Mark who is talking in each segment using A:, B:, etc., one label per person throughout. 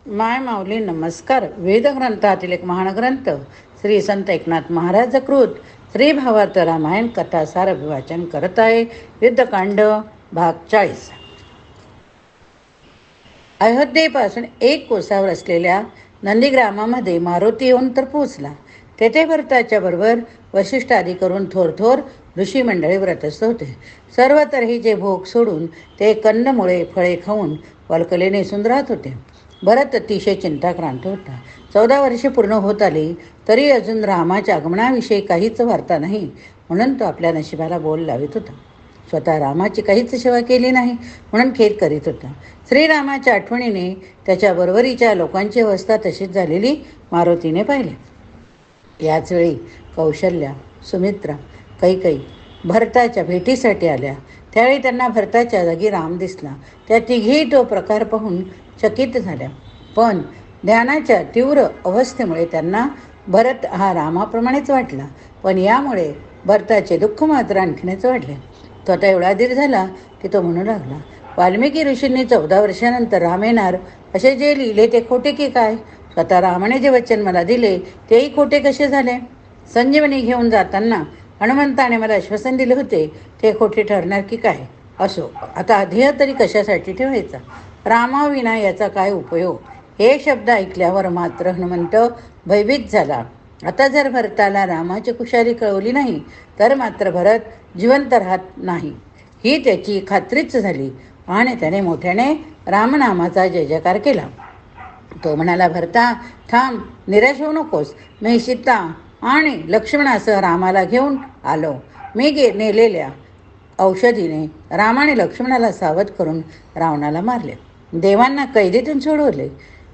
A: माय माऊली नमस्कार. वेद ग्रंथातील एक महान ग्रंथ श्री संत एकनाथ महाराज कृत श्री भावार्थ रामायण कथासार अभिवाचन करत आहे. युद्धकांड भाग 40. अयोध्येपासून एक कोसावर असलेल्या नंदीग्रामामध्ये मारुती येऊन तर पोचला. तेथे भरताच्या बरोबर वशिष्ठ आदी करून थोर थोर ऋषी मंडळी व्रतस्थ होते. सर्व तऱ्हेचे भोग सोडून ते कंदमुळे फळे खाऊन वल्कलेने सुंदरात होते. भरत अतिशय चिंताक्रांत होता. 14 वर्षे पूर्ण होत आली तरी अजून रामाच्या आगमनाविषयी काहीच वार्ता नाही, म्हणून तो आपल्या नशिबाला बोल लावित होता. स्वतः रामाची काहीच सेवा केली नाही म्हणून खेद करीत होता. श्रीरामाच्या आठवणीने त्याच्या बरोबरीच्या लोकांची अवस्था तशीच झालेली मारुतीने पाहिले. याच वेळी कौशल्या, सुमित्रा, कैकई भरताच्या भेटीसाठी आल्या. त्यावेळी त्यांना भरताच्या जागी राम दिसला. त्या तिघी तो प्रकार पाहून चकित झाल्या, पण ध्यानाच्या तीव्र अवस्थेमुळे त्यांना भरत हा रामाप्रमाणेच वाटला. पण यामुळे भरताचे दुःख मात्र आणखीनच वाढले. तो आता एवढा धीर झाला की तो म्हणू लागला, वाल्मिकी ऋषींनी 14 वर्षानंतर राम येणार असे जे लिहिले ते खोटे की काय? स्वतः रामाने जे वचन मला दिले तेही खोटे कसे झाले? संजीवनी घेऊन जाताना हनुमंताने मला आश्वासन दिले होते ते खोटे ठरणार की काय? असो, आता ध्येय तरी कशासाठी ठेवायचा? रामाविना याचा काय उपयोग? हे शब्द ऐकल्यावर मात्र हनुमंत भयभीत झाला. आता जर भरताला रामाची कुशाली कळवली नाही तर मात्र भरत जिवंत राहत नाही ही त्याची खात्रीच झाली आणि त्याने मोठ्याने रामनामाचा जय जयकार केला. तो म्हणाला, भरता थांब, निराश होऊ नकोस. मी सीता आणि लक्ष्मणासह रामाला घेऊन आलो. मी नेलेल्या औषधीने रामाने लक्ष्मणाला सावध करून रावणाला मारले. देवांना कैदेतून सोडवले.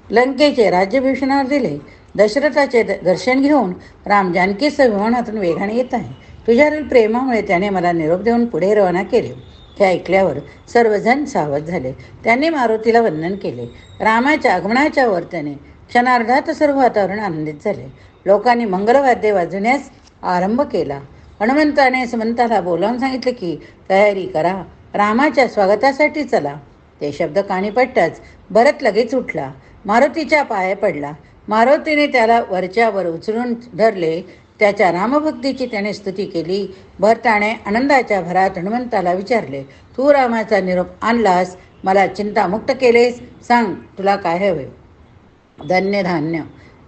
A: लंकेचे राज्यभूषणावर दिले. दशरथाचे दर्शन घेऊन राम जानकीसह विमानातून वेगाने येत आहे. तुझ्यावरील प्रेमामुळे त्याने मला निरोप देऊन पुढे रवाना केले. हे ऐकल्यावर सर्वजण सावध झाले. त्यांनी मारुतीला वंदन केले. रामाच्या आगमनाच्या वर्तने क्षणार्धात सर्व वातावरण आनंदित झाले. लोकांनी मंगलवाद्य वाजवण्यास आरंभ केला. हनुमंताने सुमंताला बोलावून सांगितले की तयारी करा, रामाच्या स्वागतासाठी चला. ते शब्द कानी पडताच भरत लगेच उठला, मारुतीच्या पाया पडला. मारुतीने त्याला वरच्यावर उचलून धरले. त्याच्या रामभक्तीची त्याने स्तुती केली. भरताने आनंदाच्या भरात हनुमंताला विचारले, तू रामाचा निरोप आणलास, मला चिंतामुक्त केलेस, सांग तुला काय हवे? धन्य धान्य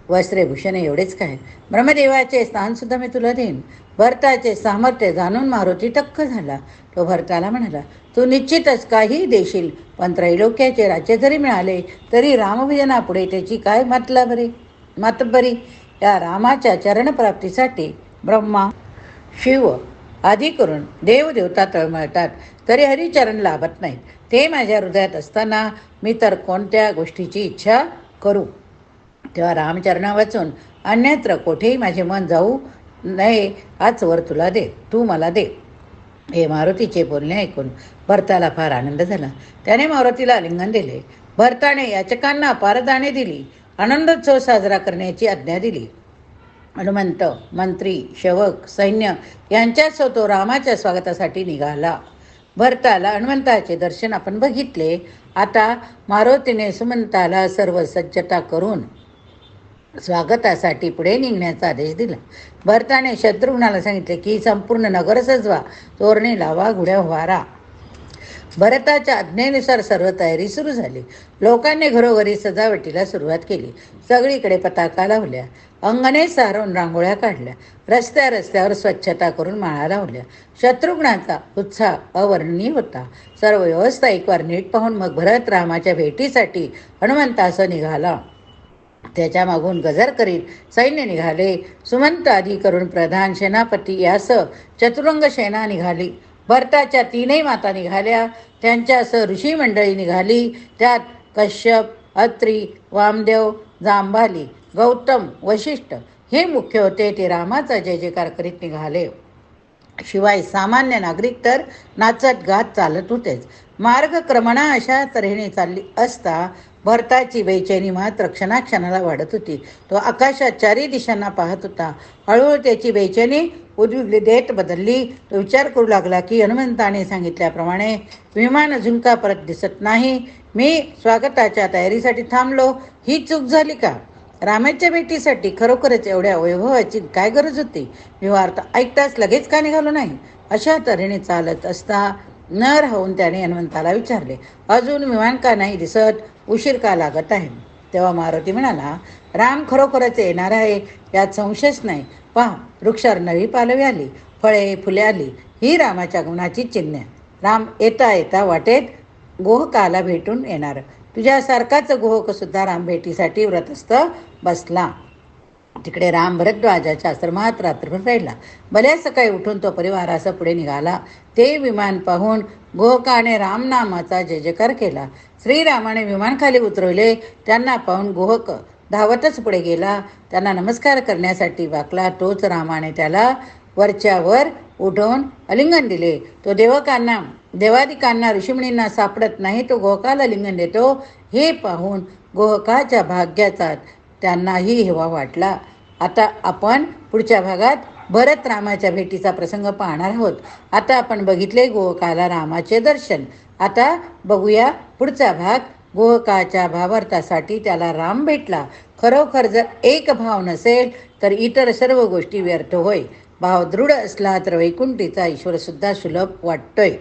A: वस्त्रे भूषणे एवढेच काय, ब्रह्मदेवाचे स्थानसुद्धा मी तुला देईन. भरताचे सामर्थ्य जाणून मारुती टक्क झाला. तो भरताला म्हणाला, तू निश्चितच काही देशील, पण त्रैलोक्याचे राज्य जरी मिळाले तरी रामभजनापुढे त्याची काय मातबरी? या रामाच्या चरणप्राप्तीसाठी ब्रह्मा, शिव आदी करून देवदेवता तळमळतात तरी हरिचरण लाभत नाहीत. ते माझ्या हृदयात असताना मी तर कोणत्या गोष्टीची इच्छा करू? तेव्हा रामचरणा वाचून अन्यत्र कोठेही माझे मन जाऊ नये, हाच वर तू मला दे. हे मारुतीचे बोलणे ऐकून भरताला फार आनंद झाला. त्याने मारुतीला आलिंगन दिले. भरताने याचकांना अपार दाने दिली. आनंदोत्सव साजरा करण्याची आज्ञा दिली. हनुमंत, मंत्री, सेवक, सैन्य यांच्यासह तो रामाच्या स्वागतासाठी निघाला. भरताला हनुमंताचे दर्शन आपण बघितले. आता मारुतीने सुमंताला सर्व सज्जता करून स्वागतासाठी पुढे निघण्याचा आदेश दिला. भरताने शत्रुघ्नाला सांगितले की संपूर्ण नगर सजवा, तोरणे लावा, गुढ्या व्हारा. भरताच्या आज्ञेनुसार सर्व तयारी सुरू झाली. लोकांनी घरोघरी सजावटीला सुरुवात केली. सगळीकडे पताका लावल्या, अंगणे सारवून रांगोळ्या काढल्या, रस्त्यावर स्वच्छता करून माळा लावल्या. शत्रुघ्नाचा उत्साह अवर्णनीय होता. सर्व व्यवस्था एकवार नीट पाहून मग भरत रामाच्या भेटीसाठी हनुमंतासह निघाला. त्याच्या मागून गजर करीत सैन्य निघाले. सुमंत आदी करून प्रधान सेनापती यासह चतुरंग सेना निघाली. भरताच्या 3 माता निघाल्या. त्यांच्यासह ऋषी मंडळी निघाली. त्यात कश्यप, अत्री, वामदेव, जांबाली, गौतम, वशिष्ठ हे मुख्य होते. ते रामाचा जय जयकार करीत निघाले. शिवाय सामान्य नागरिक तर नाचत गात चालत होतेच. मार्गक्रमणा अशा तऱ्हेने चालली असता भरताची बेचैनी मात्र क्षणाक्षणाला वाढत होती. तो आकाशात चारी दिशांना पाहत होता. हळूहळू त्याची बेचैनी उद्विग्न देत बदलली. तो विचार करू लागला की हनुमंताने सांगितल्याप्रमाणे विमान अजून का परत दिसत नाही. मी स्वागताच्या तयारीसाठी थांबलो, ही चूक झाली का? रामाच्या भेटीसाठी खरोखरच एवढ्या वैभवाची काय गरज होती? मी वार्ता ऐकताच लगेच का निघालो नाही? अशा तऱ्हेने चालत असता न राहून त्याने हनुमंताला विचारले, अजून विमान का नाही दिसत? उशीर का लागत आहे? तेव्हा मारुती म्हणाला, राम खरोखरच येणार आहे यात संशयच नाही. पहा, वृक्षावर नवी पालवी आली, फळे फुले आली, ही रामाच्या गुणाची चिन्हे. राम येता येता वाटेत गोहकाला भेटून येणार. तुझ्यासारखाच गोहक सुद्धा राम भेटीसाठी व्रतस्थ बसला. तिकडे राम भरद्वाजाच्या आश्रमात रात्रभर राहिला. भल्या सकाळी उठून तो परिवारासह पुढे निघाला. ते विमान पाहून गोहकाने रामनामाचा जय जयकार केला. श्रीरामाने विमान खाली उतरवले. त्यांना पाहून गोहक धावतच पुढे गेला. त्यांना नमस्कार करण्यासाठी वाकला. तोच रामाने त्याला वरच्यावर उठवून आलिंगन दिले. तो देवादिकांना ऋषिमुनींना सापडत नाही, तो गोहकाला लिंगन देतो. हे पाहून गोहकाच्या भाग्याचा त्यांनाही हेवा वाटला. आता आपण पुढच्या भागात भरत रामाच्या भेटीचा प्रसंग पाहणार आहोत. आता आपण बघितले गोहकाला रामाचे दर्शन. आता बघूया पुढचा भाग. गोहकाच्या भावार्थासाठी त्याला राम भेटला. खरोखर जर एक भाव नसेल तर इतर सर्व गोष्टी व्यर्थ होय. भाव दृढ असला तर वैकुंठीचा ईश्वर सुद्धा सुलभ वाटतोय.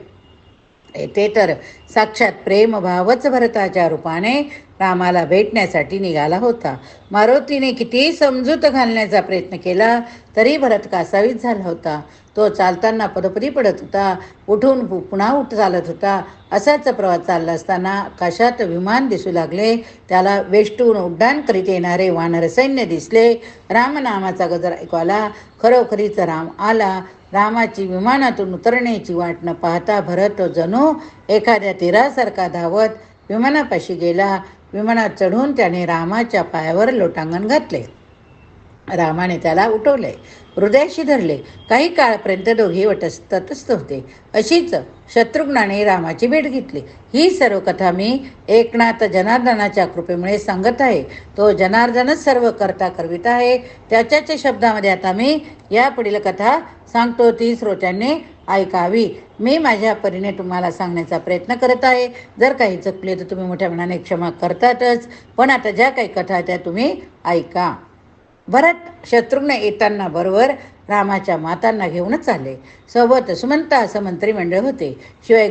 A: येथे तर साक्षात प्रेमभावच भरताच्या रूपाने रामाला भेटण्यासाठी निघाला होता. मारुतीने कितीही समजूत घालण्याचा प्रयत्न केला तरी भरत कासावीस झाला होता. तो चालताना पदोपदी पडत होता, उठून पुन्हा चालत होता. असाच प्रवास चालला असताना आकाशात विमान दिसू लागले. त्याला वेष्टून उड्डाण करीत येणारे वानर सैन्य दिसले. रामनामाचा गजर ऐकू आला. खरोखरीच राम आला. रामाची विमानातून उतरण्याची वाट न पाहता भरत जणू एखाद्या तीरासारखा धावत विमानापाशी गेला. विमानात चढून त्याने रामाच्या पायावर लोटांगण घातले. रामाने त्याला उठवले, हृदयाशी धरले. काही काळापर्यंत दोघे तटस्थ होते. अशीच शत्रुघ्नाने रामाची भेट घेतली. ही सर्व कथा मी एकनाथ जनार्दनाच्या कृपेमुळे सांगत आहे. तो जनार्दनच सर्व करता करवित आहे. त्याच्याच शब्दामध्ये आता मी या पुढील कथा सांगतो, ती श्रोत्यांनी ऐकावी. मी माझ्या परीने तुम्हाला सांगण्याचा प्रयत्न करत आहे. जर काही चुकले तर तुम्ही मोठ्या मनाने क्षमा करतातच, पण आता ज्या काही कथा त्या तुम्ही ऐका. भरत शत्रुघ्न येताना बरोबर रामाच्या मातांना घेऊनच आले. सोबत सुमंत असं मंत्रिमंडळ होते. शिवाय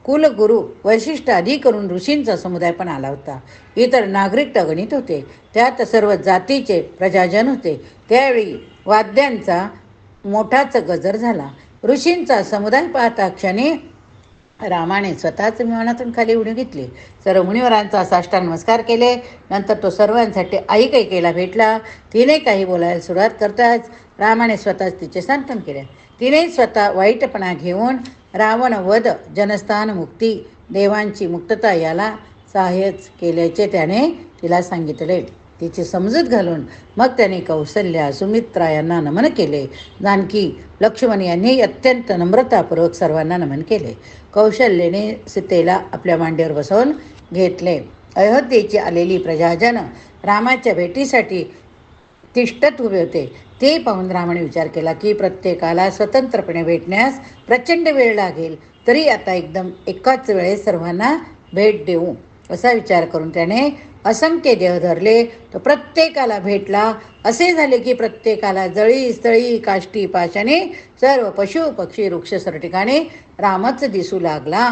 A: कुलगुरू वैशिष्ट्य आदी करून ऋषींचा समुदाय पण आला होता. इतर नागरिक गणित होते. त्यात सर्व जातीचे प्रजाजन होते. त्यावेळी वाद्यांचा मोठाच गजर झाला. ऋषींचा समुदाय पाहता क्षणी रामाने स्वतःच विमानातून खाली उडी घेतली. सर्व मुनिवरांचा साष्टांग नमस्कार केले. नंतर तो सर्वांसाठी ऐकेला भेटला. तिने काही बोलायला सुरुवात करताच रामाने स्वतःच तिचे सांत्वन केले. तिने स्वतः वाईटपणा घेऊन रावण वध, जनस्थान मुक्ती, देवांची मुक्तता याला सहाय्यच केल्याचे त्याने तिला सांगितले. तिची समजूत घालून मग त्याने कौसल्या, सुमित्रा यांना नमन केले. जानकी, लक्ष्मण यांनी अत्यंत नम्रतापूर्वक सर्वांना नमन केले. कौशल्याने सीतेला आपल्या मांडीवर बसवून घेतले. अयोध्येची आलेली प्रजाजन रामाच्या भेटीसाठी तिष्ठत उभे होते. ते पाहून रामाने विचार केला की प्रत्येकाला स्वतंत्रपणे भेटण्यास प्रचंड वेळ लागेल, तरी आता एकदम एकाच वेळेस सर्वांना भेट देऊ असा विचार करून त्याने असंख्य देह धरले. तो प्रत्येकाला भेटला. असे झाले की प्रत्येकाला जळी स्थळी काष्टी पाशाने सर्व पशु पक्षी वृक्ष सर्व ठिकाणी रामच दिसू लागला.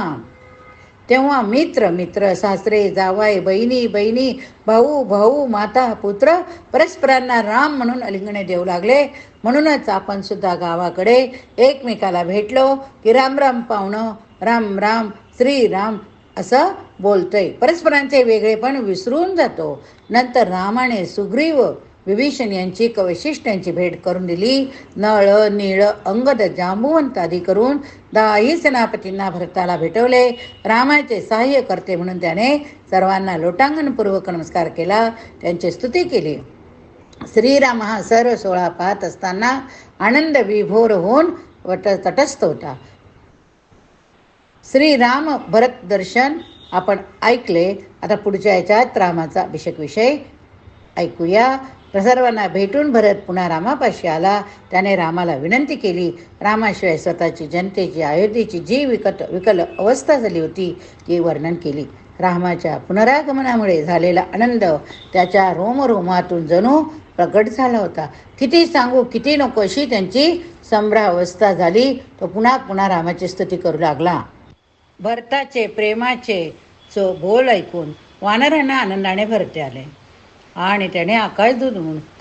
A: तेव्हा मित्र सासरे जावाई, बहिणी भाऊ भाऊ, माता पुत्र परस्परांना राम म्हणून आलिंगने देऊ लागले. म्हणूनच आपण सुद्धा गावाकडे एकमेकाला भेटलो की राम राम पाहुणं, राम राम श्रीराम असं बोलतोय. परस्परांचे वेगळेपण विसरून जातो. नंतर रामाने सुग्रीव, विभीषण यांची वैशिष्ट्यांची भेट करून दिली. नळ, नीळ, अंगद, जांबुवंत आदी करून 10 सेनापतींना भरताला भेटवले. रामाचे सहाय्य करते म्हणून त्याने सर्वांना लोटांगणपूर्वक नमस्कार केला, त्यांची स्तुती केली. श्रीराम हा सर्व सोहळा पाहत असताना आनंद विभोर होऊन तटस्थ होता. श्रीराम भरत दर्शन आपण ऐकले. आता पुढच्या याच्यात रामाचा अभिषेक विषय ऐकूया. सर्वांना भेटून भरत पुन्हा रामापाशी आला. त्याने रामाला विनंती केली. रामाशिवाय स्वतःची, जनतेची, अयोध्येची जी विकल अवस्था झाली होती ती वर्णन केली. रामाच्या पुनरागमनामुळे झालेला आनंद त्याच्या रोमरोमातून जणू प्रकट झाला होता. किती सांगू किती नको अशी त्यांची संभ्रावस्था झाली. तो पुन्हा पुन्हा रामाची स्तुती करू लागला. भरताचे प्रेमाचे बोल ऐकून वानरांना आनंदाने भरते आले आणि त्याने आकाशदूत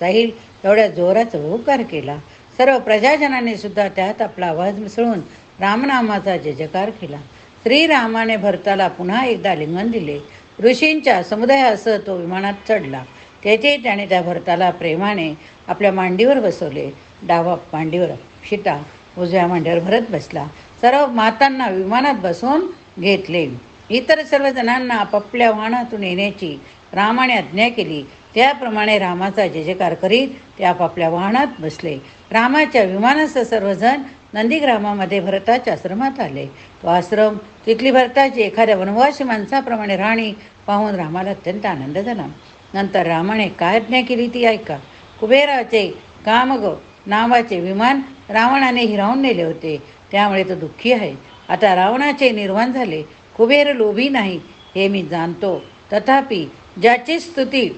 A: जाईल एवढ्या जोराचा होकार केला. सर्व प्रजाजनांनी सुद्धा त्यात आपला आवाज मिसळून रामनामाचा जयजयकार केला. श्रीरामाने भरताला पुन्हा एकदा लिंगन दिले. ऋषींच्या समुदायासह तो विमानात चढला. तेथे त्याने त्या भरताला प्रेमाने आपल्या मांडीवर बसवले. डावा मांडीवर सीता, उजव्या मांडीवर भरत बसला. सर्व मातांना विमानात बसवून घेतले. इतर सर्व जणांना आपापल्या वाहनातून येण्याची रामाने आज्ञा केली. त्याप्रमाणे रामाचा जयजयकार करीत ते आपापल्या वाहनात बसले. रामाच्या विमानासह सर्वजण नंदीग्रामामध्ये भरताच्या आश्रमात आले. तो आश्रम, तिथली भरताची एखाद्या वनवासी माणसाप्रमाणे राहणी पाहून रामाला अत्यंत आनंद झाला. नंतर रामाने काय आज्ञा केली ती ऐका. कुबेराचे कामग नावाचे विमान रावणाने हिरावून नेले होते, त्यामुळे तो दुःखी आहे. आता रावणाचे निर्वाण झाले. कुबेर लोभी नाही हे मी जाणतो, तथापि ज्याची स्तुती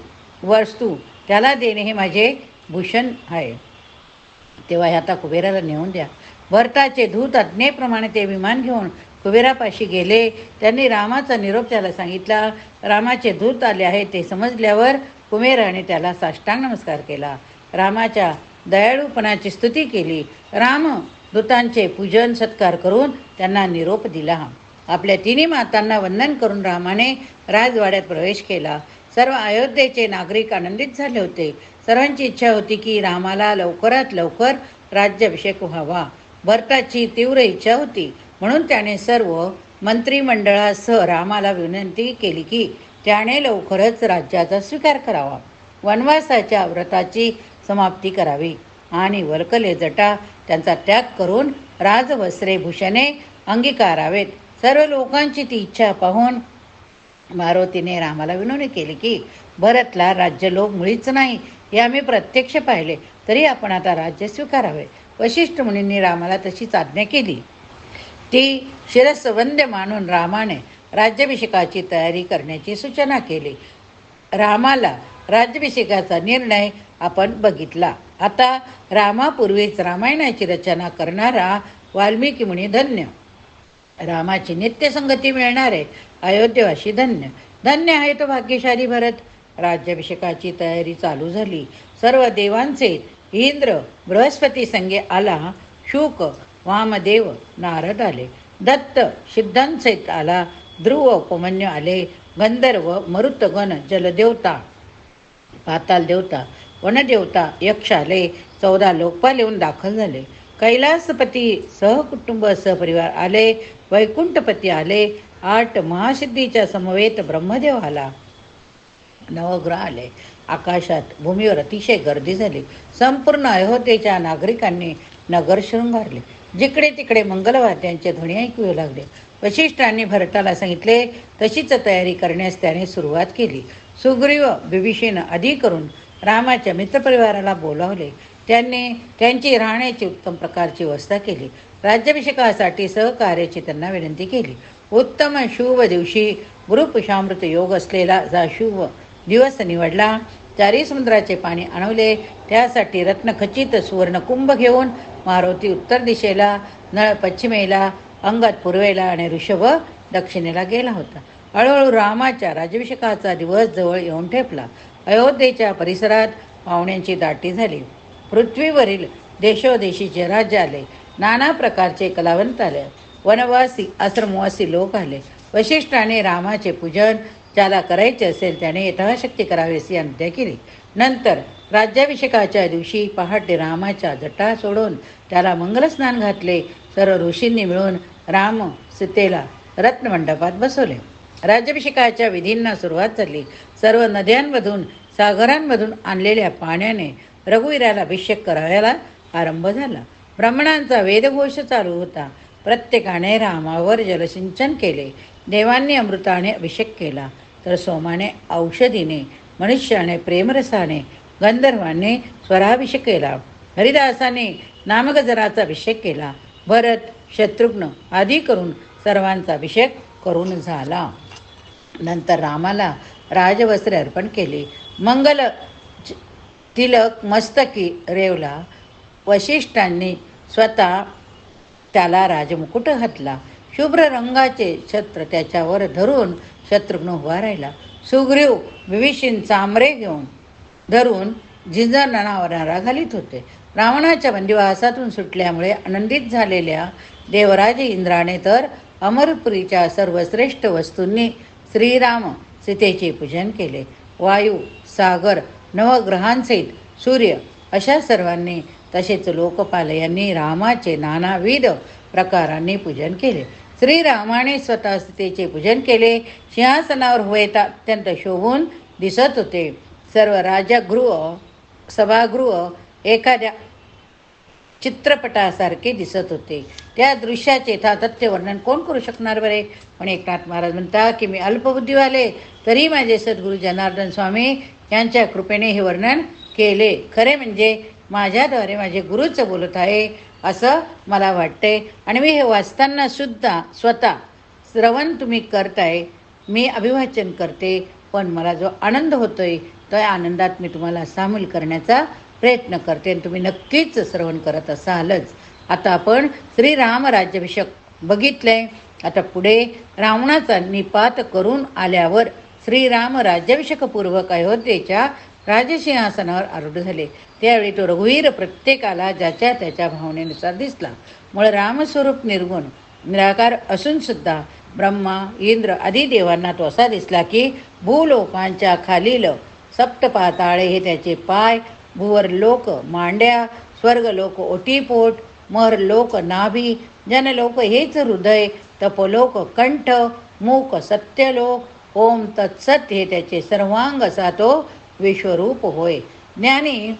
A: वस्तू त्याला देणे हे माझे भूषण आहे. तेव्हा आता कुबेराला नेऊन द्या. भरताचे दूत आज्ञेप्रमाणे ते विमान घेऊन कुबेरापाशी गेले. त्यांनी रामाचा निरोप त्याला सांगितला. रामाचे दूत आले आहे ते समजल्यावर कुबेराने त्याला साष्टांग नमस्कार केला. रामाच्या दयाळूपणाची स्तुती केली. राम दूतांचे पूजन सत्कार करून त्यांना निरोप दिला. आपल्या तिन्ही मातांना वंदन करून रामाने राजवाड्यात प्रवेश केला. सर्व अयोध्येचे नागरिक आनंदित झाले होते. सर्वांची इच्छा होती की रामाला लवकरात लवकर राज्याभिषेक व्हावा. भरताची तीव्र इच्छा होती, म्हणून त्याने सर्व मंत्रिमंडळासह रामाला विनंती केली की त्याने लवकरच राज्याचा स्वीकार करावा, वनवासाच्या व्रताची समाप्ती करावी आणि वल्कले जटा त्यांचा त्याग करून राजवस्त्रे भूषणे अंगीकारावेत. सर्व लोकांची ती इच्छा पाहून मारुतीने रामाला विनवणी केली की भरतला राज्यलोभ मुळीच नाही हे आम्ही प्रत्यक्ष पाहिले, तरी आपण आता राज्य स्वीकारावे. वशिष्ठ मुनींनी रामाला तशीच आज्ञा केली. ती शिरस्वंद्य मानून रामाने राज्याभिषेकाची तयारी करण्याची सूचना केली. रामाला राज्याभिषेकाचा निर्णय आपण बघितला. आता रामापूर्वीच रामायणाची रचना करणारा वाल्मिकी मुनी धन्य. रामाची नित्यसंगती मिळणारे अयोध्येवासी धन्य. धन्य आहे तो भाग्यशाली भरत. राज्याभिषेकाची तयारी चालू झाली. सर्व देवांचे इंद्र बृहस्पती संगे आला. शुक, वामदेव, नारद आले. दत्त सिद्धांसहित आला. ध्रुव, उपमन्यू आले. गंधर्व, मरुतगण, जलदेवता, पाताल देवता, वनदेवता, यक्ष आले. 14 लोकपाल येऊन दाखल झाले. कैलासपती सहकुटुंब सहपरिवार आले. वैकुंठपती आले. 8 महासिद्धीच्या समवेत ब्रह्मदेव आला. नवग्रह आले. आकाशात भूमीवर अतिशय गर्दी झाली. संपूर्ण अयोध्येच्या नागरिकांनी नगर शृंगारले. जिकडे तिकडे मंगलवाद्यांचे ध्वनी ऐकू येऊ लागले. वशिष्ठांनी भरताला सांगितले तशीच तयारी करण्यास त्याने सुरुवात केली. सुग्रीव विभीषण आदी करून रामाच्या मित्रपरिवाराला बोलावले. त्यांनी त्यांची राहण्याची उत्तम प्रकारची व्यवस्था केली. राज्याभिषेकासाठी सहकार्याची त्यांना विनंती केली. उत्तम शुभ दिवशी गुरुपुषामृत योग असलेला जा शुभ दिवस निवडला. 4 समुद्राचे पाणी आणवले. त्यासाठी रत्नखचित सुवर्णकुंभ घेऊन मारुती उत्तर दिशेला, नळ पश्चिमेला, अंगद पूर्वेला आणि ऋषभ दक्षिणेला गेला होता. हळूहळू रामाच्या राज्याभिषेकाचा दिवस जवळ येऊन ठेपला. अयोध्येच्या परिसरात पाहुण्यांची दाटी झाली. पृथ्वीवरील देशोदेशीचे राज्य आले. नाना प्रकारचे कलावंत आले. वनवासी आश्रमवासी लोक आले. वशिष्ठाने रामाचे पूजन ज्याला करायचे असेल त्याने यथाशक्ती करावे अशी आज्ञा केली. नंतर राज्याभिषेकाच्या दिवशी पहाटे रामाच्या जटा सोडून त्याला मंगलस्नान घातले. सर्व ऋषींनी मिळून राम सीतेला रत्नमंडपात बसवले. राज्याभिषेकाच्या विधींना सुरुवात झाली. सर्व नद्यांमधून सागरांमधून आणलेल्या पाण्याने रघुवीराला अभिषेक करायला आरंभ झाला. ब्राह्मणांचा वेदघोष चालू होता. प्रत्येकाने रामावर जलसिंचन केले. देवांनी अमृताने अभिषेक केला, तर सोमाने औषधीने, मनुष्याने प्रेमरसाने, गंधर्वांनी स्वराभिषेक केला, हरिदासाने नामगजराचा अभिषेक केला, भरत शत्रुघ्न आदी करून सर्वांचा अभिषेक करून झाला. नंतर रामाला राजवस्त्रे अर्पण केली, मंगल तिलक मस्तकी रेवला. वशिष्ठांनी स्वतः त्याला राजमुकुट घातला. शुभ्र रंगाचे छत्र त्याच्यावर धरून शत्रुघ्न उभा राहिला. सुग्रीव विभीषण चांबरे घेऊन धरून झिंजणारा घालीत होते. रावणाच्या बंदिवासातून सुटल्यामुळे आनंदित झालेल्या देवराज इंद्राने तर अमरपुरीच्या सर्वश्रेष्ठ वस्तूंनी श्रीराम सीतेचे पूजन केले. वायू, सागर, नवग्रहांसहित सूर्य अशा सर्वांनी तसेच लोकपाल यांनी रामाचे नानाविध प्रकारांनी पूजन केले. श्रीरामाने स्वतः सीतेचे पूजन केले. सिंहासनावर होता अत्यंत शोभून दिसत होते. सर्व राजगृह सभागृह एखाद्या चित्रपटासारखे दिसत होते. त्या दृश्याचे यथातथ्य वर्णन कोण करू शकणार बरे? पण एकनाथ महाराज म्हणतात की मी अल्पबुद्धीवाले, तरी माझे सद्गुरू जनार्दन स्वामी यांच्या कृपेने हे वर्णन केले. खरे म्हणजे माझ्याद्वारे माझे गुरुच बोलत आहे असं मला वाटते, आणि मी हे वाचताना सुद्धा स्वतः श्रवण तुम्ही करताय, मी अभिवाचन करते, पण मला जो आनंद होतोय त्या आनंदात मी तुम्हाला सामील करण्याचा प्रयत्न करते, आणि तुम्ही नक्कीच श्रवण करत असालच. आता आपण श्रीराम राज्याभिषेक बघितलंय. आता पुढे रावणाचा निपात करून आल्यावर श्रीराम राज्याभिषेकपूर्वक अयोध्येच्या राजसिंहासनावर आरूढ झाले. त्यावेळी तो रघुवीर प्रत्येकाला ज्याच्या त्याच्या भावनेनुसार दिसला. मूळ रामस्वरूप निर्गुण निराकार असून सुद्धा ब्रह्मा इंद्र आदी देवांना तो असा दिसला की भूलोकांच्या खालील सप्तपाताळे हे त्याचे पाय, भुवरलोक मांड्या, स्वर्गलोक ओटीपोट, महरलोक नाभी, जनलोक हेच हृदय, तपोलोक कंठ, मूक सत्यलोक, ओम तत्सत हे त्याचे सर्वांग असा तो विश्वरूप होय. ज्ञानी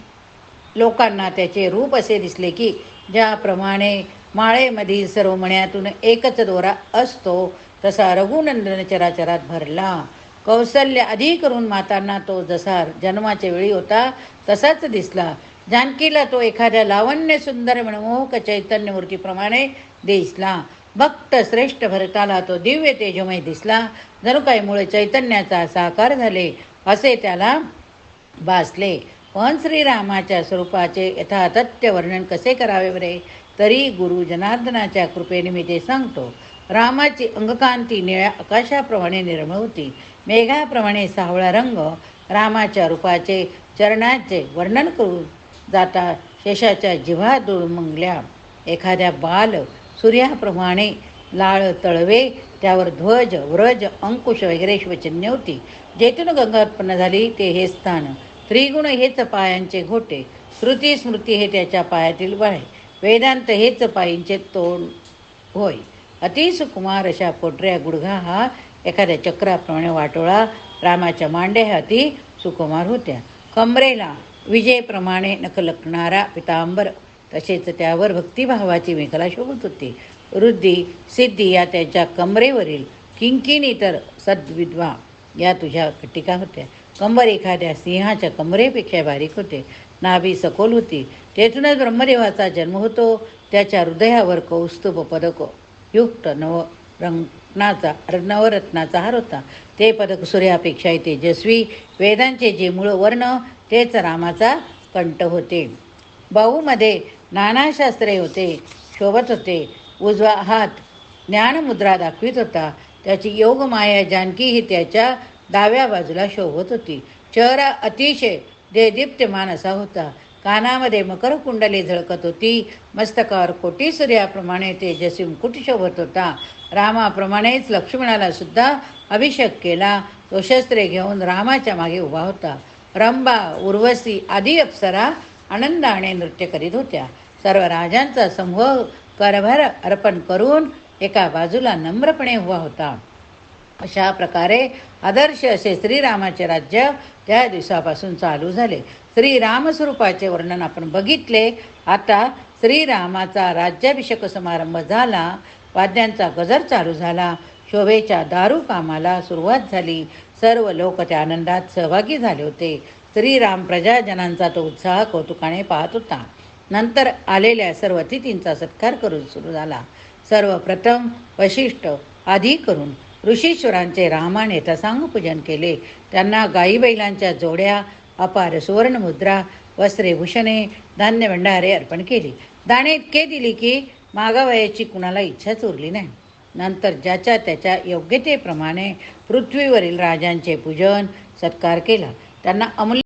A: लोकांना त्याचे रूप असे दिसले की ज्याप्रमाणे माळेमधील सर्व मण्यातून एकच दोरा असतो तसा रघुनंदन चराचरात भरला. कौशल्य आधी करून मातांना तो जसा जन्माच्या वेळी होता तसाच दिसला. जानकीला तो एखाद्या लावण्य सुंदर मनमोहक चैतन्य मूर्तीप्रमाणे दिसला. भक्त श्रेष्ठ भरताला तो दिव्य तेजोमय दिसला. जणू काही मुळे चैतन्याचा साकार झाले असे त्याला भासले. पण श्रीरामाच्या स्वरूपाचे यथातथ्य वर्णन कसे करावे बरे? तरी गुरु जनार्दनाच्या कृपेने मी ते सांगतो. रामाची अंगकांती निळ्या आकाशाप्रमाणे निर्मळ होती. मेघाप्रमाणे सावळा रंग रामाच्या रूपाचे चरणाचे वर्णन करून जाता शेषाच्या जिव्हा दुळमंगल्या. एखाद्या बाल सूर्याप्रमाणे लाळ तळवे, त्यावर ध्वज व्रज अंकुश वगैरे शिवचिन्हे होती. जेथून गंगा उत्पन्न झाली ते हे स्थान. त्रिगुण हेच पायांचे घोटे, श्रुती स्मृती हे त्याच्या पायातील बळ, वेदांत हेच पायींचे तोंड होय. अतिसुकुमार अशा पोटऱ्या गुडघा हा एखाद्या चक्राप्रमाणे वाटोळा. रामाच्या मांड्या ह्या अति सुकुमार होत्या. कमरेला विजेप्रमाणे नखलकणारा पितांबर, तसेच त्यावर भक्तिभावाची मेखला शोभत होती. वृद्धी सिद्धी या त्याच्या कमरेवरील किंकिणी तर सद्विद्वा या तुझ्या कटिका होत्या. कंबर एखाद्या सिंहाच्या कमरेपेक्षा बारीक होते. नाभी सखोल होती. तेथूनच ब्रह्मदेवाचा जन्म होतो. त्याच्या हृदयावर कौस्तुभ पदक युक्त नवरत्नाचा हार होता. ते पदक सूर्यापेक्षाही तेजस्वी. वेदांचे जे मूळ वर्ण तेच रामाचा कंठ होते. बाहूमध्ये नानाशास्त्रे होते, शोभत होते. उजवा हात ज्ञानमुद्रा दाखवित होता. त्याची योगमाया जानकी ही त्याच्या डाव्या बाजूला शोभत होती. चेहरा अतिशय देदीप्यमान असा होता. कानामध्ये मकर कुंडले झळकत होती. मस्तकावर कोटी सूर्याप्रमाणे तेजस्वी मुकुट शोभत होता. रामाप्रमाणेच लक्ष्मणाला सुद्धा अभिषेक केला. तो शस्त्रे घेऊन रामाच्या मागे उभा होता. रंभा उर्वशी आदी अप्सरा आनंदाने नृत्य करीत होत्या. सर्व राजांचा समूह करभार अर्पण करून एका बाजूला नम्रपणे उभा होता. अशा प्रकारे आदर्श असे श्रीरामाचे राज्य त्या दिवसापासून चालू झाले. श्रीरामस्वरूपाचे वर्णन आपण बघितले. आता श्रीरामाचा राज्याभिषेक समारंभ झाला. वाद्यांचा गजर चालू झाला. शोभेच्या दारू कामाला सुरुवात झाली. सर्व लोक त्या आनंदात सहभागी झाले होते. श्रीराम प्रजाजनांचा तो उत्साह कौतुकाने पाहत होता. नंतर आलेल्या सर्व अतिथींचा सत्कार करून सुरू झाला. सर्वप्रथम वशिष्ठ आधी करून ऋषीश्वरांचे रामाने यथासांग पूजन केले. त्यांना गाई बैलांच्या जोड्या, अपार सुवर्णमुद्रा, वस्त्रे, भूषणे, धान्य भंडारे अर्पण केली. दाणे इतके दिली की मागावयाची कुणाला इच्छाच उरली नाही. नंतर ज्याच्या त्याच्या योग्यतेप्रमाणे पृथ्वीवरील राजांचे पूजन सत्कार केला. त्यांना अमूल्य